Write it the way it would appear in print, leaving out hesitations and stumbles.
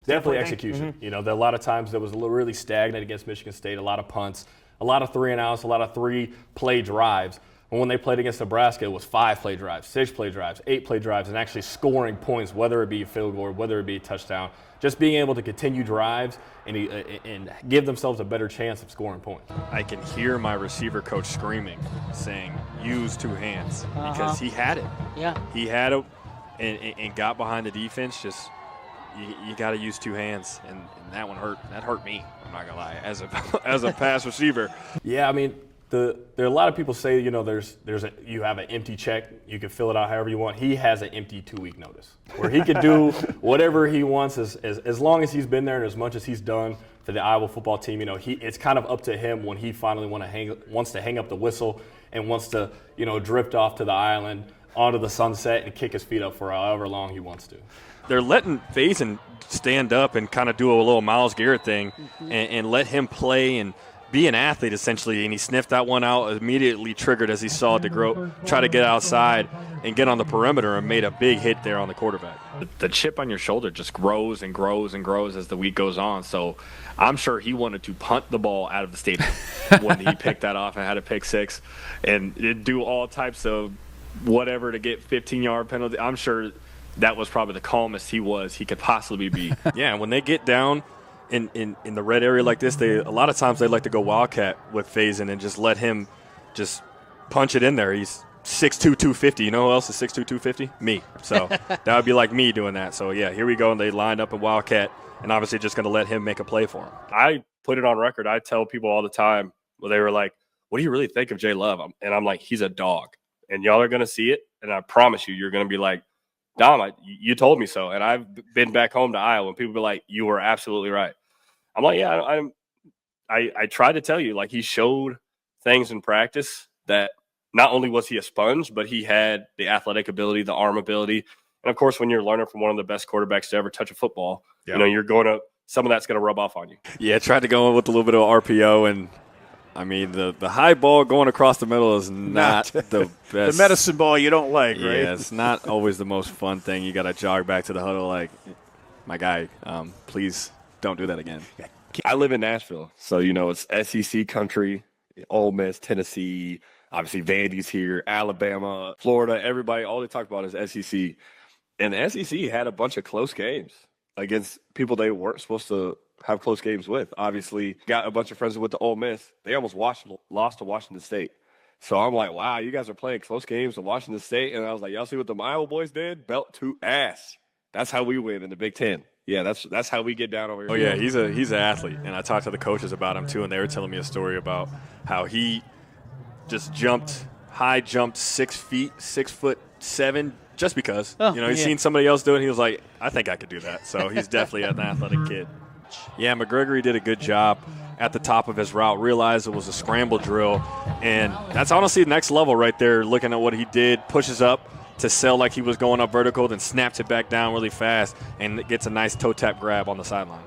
Definitely execution. Mm-hmm. You know, a lot of times there was really stagnant against Michigan State, a lot of punts, a lot of 3-and-outs, a lot of 3-play drives. And when they played against Nebraska, it was 5-play drives, 6-play drives, 8-play drives, and actually scoring points, whether it be a field goal or whether it be a touchdown. Just being able to continue drives and give themselves a better chance of scoring points. I can hear my receiver coach screaming, saying, use two hands, because he had it. Yeah. He had it and got behind the defense. Just you got to use two hands, and that one hurt. That hurt me, I'm not going to lie, as a pass receiver. Yeah, I mean, there are a lot of people say, you know, you have an empty check, you can fill it out however you want. He has an empty 2-week notice where he could do whatever he wants as long as he's been there and as much as he's done for the Iowa football team. You know, it's kind of up to him when he finally wants to hang up the whistle and wants to, you know, drift off to the island onto the sunset and kick his feet up for however long he wants to. They're letting Faison stand up and kind of do a little Myles Garrett thing and let him play and be an athlete, essentially, and he sniffed that one out, immediately triggered as he saw DeGroat try to get outside and get on the perimeter and made a big hit there on the quarterback. The chip on your shoulder just grows and grows and grows as the week goes on. So I'm sure he wanted to punt the ball out of the stadium when he picked that off and had a pick six and do all types of whatever to get 15-yard penalty. I'm sure that was probably the calmest he could possibly be. Yeah, when they get down in the red area like this, a lot of times they like to go wildcat with Faison and just let him just punch it in there. He's 6'2", 250. You know who else is 6'2", 250? Me. So that would be like me doing that. So, yeah, here we go. And they lined up in wildcat and obviously just going to let him make a play for him. I put it on record. I tell people all the time, well, they were like, what do you really think of Jay Love? And I'm like, he's a dog. And y'all are going to see it. And I promise you're going to be like, Dom, you told me so. And I've been back home to Iowa and people be like, you were absolutely right. I'm like, yeah, I tried to tell you, like, he showed things in practice that not only was he a sponge, but he had the athletic ability, the arm ability. And, of course, when you're learning from one of the best quarterbacks to ever touch a football, you know, some of that's going to rub off on you. Yeah, tried to go in with a little bit of RPO, and, I mean, the high ball going across the middle is not the best. The medicine ball you don't like, right? Yeah, it's not always the most fun thing. You got to jog back to the huddle like, my guy, please don't do that again. I live in Nashville, so, you know, it's SEC country, Ole Miss, Tennessee, obviously Vandy's here, Alabama, Florida, everybody, all they talk about is SEC. And the SEC had a bunch of close games against people they weren't supposed to have close games with. Obviously, got a bunch of friends with the Ole Miss. They almost lost to Washington State. So I'm like, wow, you guys are playing close games with Washington State. And I was like, y'all see what the Iowa boys did? Belt to ass. That's how we win in the Big Ten. Yeah, that's how we get down over here. Oh, yeah, he's an athlete. And I talked to the coaches about him, too, and they were telling me a story about how he just jumped 6 feet, 6'7", just because. He's seen somebody else do it, and he was like, I think I could do that. So he's definitely an athletic kid. Yeah, McGregory did a good job at the top of his route, realized it was a scramble drill, and that's honestly the next level right there, looking at what he did, pushes up to sell like he was going up vertical, then snaps it back down really fast and gets a nice toe tap grab on the sideline.